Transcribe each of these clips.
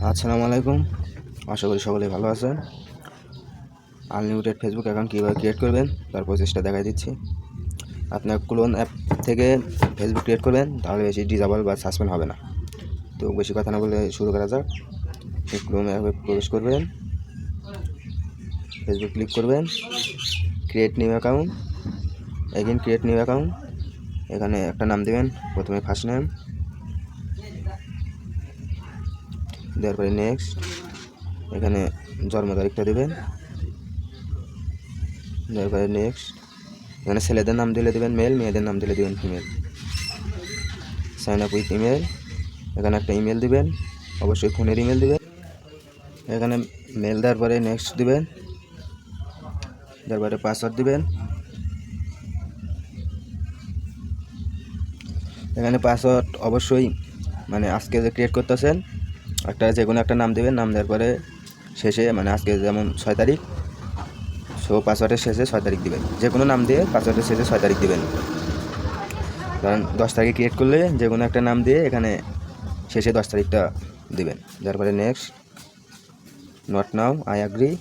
আসসালামু আলাইকুম, আশা করি সকলে ভালো আছেন। আনলিমিটেড ফেসবুক অ্যাকাউন্ট কীভাবে ক্রিয়েট করবেন তার প্রসেসটা দেখাই দিচ্ছি। আপনার ক্লোন অ্যাপ থেকে ফেসবুক ক্রিয়েট করবেন, তাহলে বেশি ডিসেবল বা সাসপেন্ড হবে না। তো বেশি কথা না বলে শুরু করা যাক। ক্লোন অ্যাপে প্রবেশ করবেন, ফেসবুক ক্লিক করবেন, create new account, again create new account. এখানে একটা নাম দেবেন, প্রথমে ফার্স্ট নেম, দেওয়ার পরে নেক্সট। এখানে জন্ম তারিখটা দেবেন, দেওয়ার পরে নেক্সট। এখানে ছেলেদের নাম দিলে দেবেন মেল, মেয়েদের নাম দিলে দেবেন female. Sign up with email, এখানে একটা ইমেল দিবেন, অবশ্যই ফোনের ইমেল দিবেন। এখানে মেল দেওয়ার পরে নেক্সট দিবেন, দেওয়ার পরে পাসওয়ার্ড দিবেন। এখানে পাসওয়ার্ড অবশ্যই মানে আজকে যে ক্রিয়েট করতেছেন একটা যে কোনো একটা নাম দেবেন, নাম দেওয়ার পরে শেষে মানে আজকে যেমন 6 তারিখ, সো পাসওয়ার্ডের শেষে 6 তারিখ দিবেন। যে কোনো নাম দিয়ে পাসওয়ার্ডের শেষে 6 তারিখ দিবেন। কারণ 10 তারিখে ক্রিয়েট করলে যে কোনো একটা নাম দিয়ে এখানে শেষে 10 তারিখটা দিবেন। তারপরে next, not now, I agree.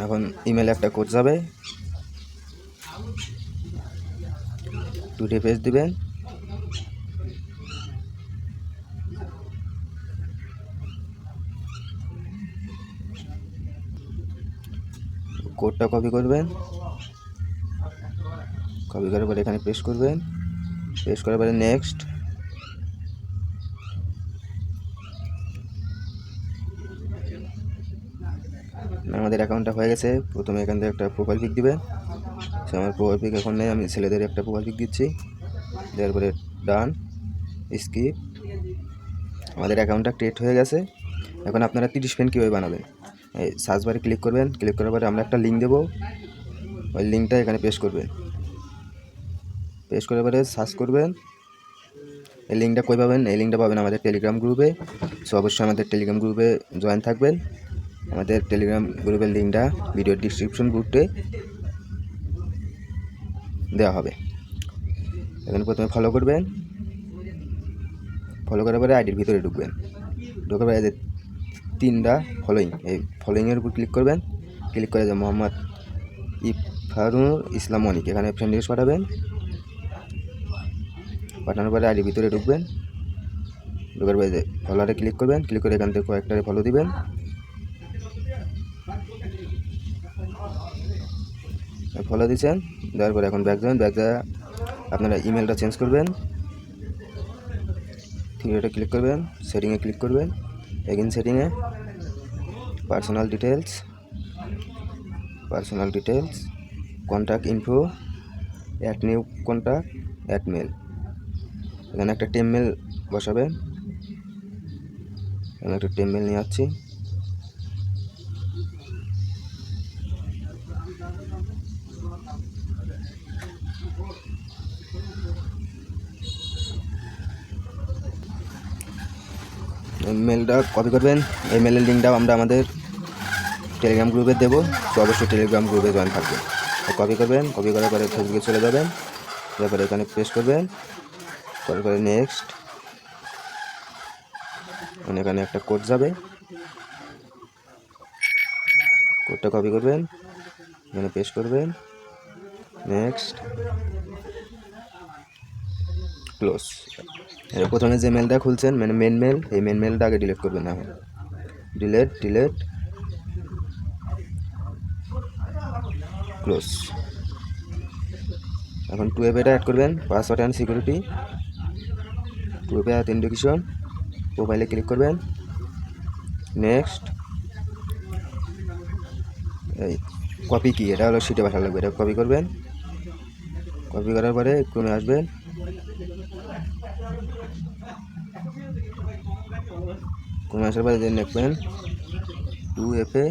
এখন ইমেলে একটা কোড যাবে, 2টি পেজ দিবেন। কোডটা কপি করবেন, কপি করার পরে এখানে পেস্ট করবেন, পেস্ট করার পরে নেক্সট। আমাদের অ্যাকাউন্টটা হয়ে গেছে। প্রথমে এখান থেকে একটা প্রোফাইল পিক দিবেন। আমার প্রোফাইল পিক এখন নেই, আমি ছেলেদের একটা প্রোফাইল পিক দিচ্ছি। দেওয়ার পরে ডান, স্কিপ। আমাদের অ্যাকাউন্টটা ক্রিয়েট হয়ে গেছে। এখন আপনারা 30 পেন কীভাবে বানাবেন, এই সার্চ বারে ক্লিক করবেন, ক্লিক করার পরে আমরা একটা লিঙ্ক দেবো, ওই লিঙ্কটা এখানে পেস্ট করবেন। পেস্ট করার পরে সার্চ করবেন। এই লিঙ্কটা কই পাবেন, এই লিঙ্কটা পাবেন আমাদের টেলিগ্রাম গ্রুপে। সো অবশ্যই আমাদের টেলিগ্রাম গ্রুপে জয়েন থাকবেন। আমাদের টেলিগ্রাম গ্রুপের লিঙ্কটা ভিডিওর ডিসক্রিপশন গ্রুপে দেওয়া হবে। এখানে প্রথমে ফলো করবেন, ফলো করার পরে আইডির ভিতরে ঢুকবেন। ঢোকার পরে যে 3টা ফলোয়িং, এই ফলোয়িংয়ের উপর ক্লিক করবেন। ক্লিক করে যে মোহাম্মদ ইফারুল ইসলাম অনিক, এখানে ফ্রেন্ড রিকোয়েস্ট পাঠাবেন। পাঠানোর পরে আইডির ভিতরে ঢুকবেন। ঢোকার পরে যে ফলোয়ারে ক্লিক করবেন, ক্লিক করে এখান থেকে কয়েকটারে ফলো দিবেন। ফলো দিচ্ছেন, দেওয়ার পরে এখন ব্যাক যাবেন। ব্যাক যা আপনারা ইমেলটা চেঞ্জ করবেন, 3 ক্লিক করবেন, সেটিংয়ে ক্লিক করবেন। এগেইন সেটিংয়ে personal details, contact info, add new contact, add mail. এখানে একটা টেম মেল বসাবেন। এখানে একটা টেম মেল নিয়ে আসছি। মেলটা কপি করবেন। এই মেলের লিঙ্কটাও আমরা আমাদের টেলিগ্রাম গ্রুপে দেবো, তো অবশ্যই টেলিগ্রাম গ্রুপে জয়েন থাকবে। কপি করবেন, কপি করার পরে ফেসবুকে চলে যাবেন। তারপরে এখানে পেস্ট করবেন, করার পরে নেক্সট। এখানে একটা কোড যাবে, কোডটা কপি করবেন, এখানে পেস্ট করবেন, নেক্সট, ক্লোজ। প্রথমে যে মেলটা খুলছেন মানে মেন মেল, এই মেন মেলটা আগে ডিলিট করবেন। এখন ডিলেট, ক্লোজ। এখন 2FA এটা অ্যাড করবেন, password and security, 2FA authentication. প্রোফাইলে ক্লিক করবেন, নেক্সট। এই কপি কি, এটা হলো শিটে পাঠা লাগবে, এটা কপি করবেন। কপি করার পরে ক্রমে আসবেন, ক্রমে আসার পরে লিখবেন 2FA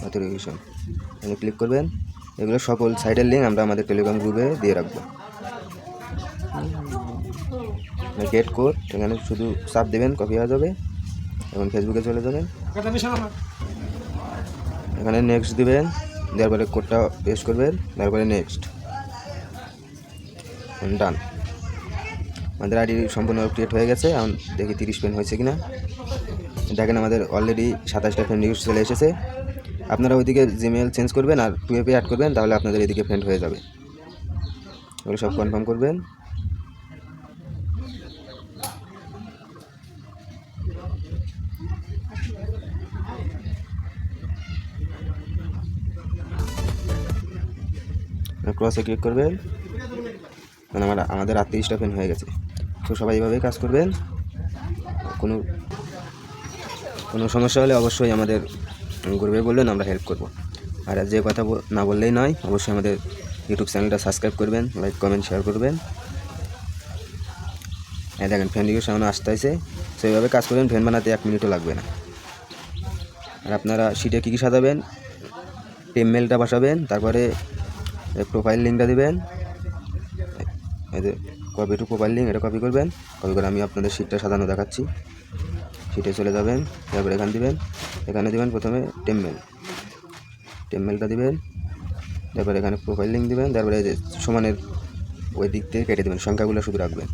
অথেন্টিকেশন, এখানে ক্লিক করবেন। এগুলো সকল সাইটের লিঙ্ক আমরা আমাদের টেলিগ্রাম গ্রুপে দিয়ে রাখবো। গেট কোড, এখানে শুধু চাপ দেবেন, কপি হয়ে যাবে। এখন ফেসবুকে চলে যাবেন, এখানে নেক্সট দিবেন, দেওয়ার পরে কোডটা পেস্ট করবেন, তারপরে নেক্সট, ডান। আমাদের আইডি সম্পূর্ণ ক্রিয়েট হয়ে গেছে। এখন দেখি 30 ফ্রেন্ড হয়েছে কিনা। দেখেন আমাদের অলরেডি 27টা ফ্রেন্ড রিকোয়েস্ট চলে এসেছে। আপনারা ওইদিকে জিমেল চেঞ্জ করবেন আর 2FA অ্যাড করবেন, তাহলে আপনাদের এদিকে ফ্রেন্ড হয়ে যাবে। ওগুলো সব কনফার্ম করবেন। ক্রসে ক্লিক করবেন, মানে আমাদের 38টা ফ্রেন্ড হয়ে গেছে। তো সবাই এইভাবেই কাজ করবেন। কোনো সমস্যা হলে অবশ্যই আমাদের গ্রুপে বলবেন, আমরা হেল্প করব। আর যে কথা না বললেই নয়, অবশ্যই আমাদের ইউটিউব চ্যানেলটা সাবস্ক্রাইব করবেন, লাইক কমেন্ট শেয়ার করবেন। দেখেন ফ্রেন্ড রিকোয়েস্ট সামনে আসতে আছে। তো এইভাবে কাজ করবেন, ফ্রেন্ড বানাতে 1 মিনিটও লাগবে না। আর আপনারা শিটে কী কী সাজাবেন, টেমমেলটা বসাবেন, তারপরে প্রোফাইল লিঙ্কটা দেবেন। এই যে কপি টু প্রোফাইল লিঙ্ক, এটা কপি করবেন। কপি করে আমি আপনাদের শিটটা সাজানো দেখাচ্ছি। শিটে চলে যাবেন, তারপরে এখানে দেবেন প্রথমে টেমমেলটা দিবেন, তারপরে এখানে প্রোফাইল লিঙ্ক দিবেন, তারপরে এই যে সমানের ওই দিক থেকে কেটে দেবেন, সংখ্যাগুলো শুধু রাখবেন।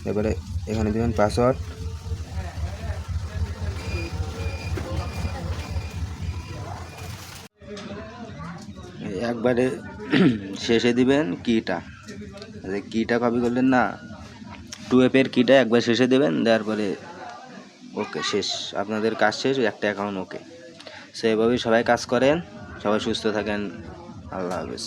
তারপরে এখানে দেবেন পাসওয়ার্ড, একবারে শেষে দিবেন কিটা কপি করলেন না, 2FA কিটা একবার শেষে দেবেন, দেওয়ার পরে ওকে শেষ, আপনাদের কাজ শেষ, একটা অ্যাকাউন্ট ওকে। সো এভাবেই সবাই কাজ করেন। সবাই সুস্থ থাকেন। আল্লাহ হাফেজ।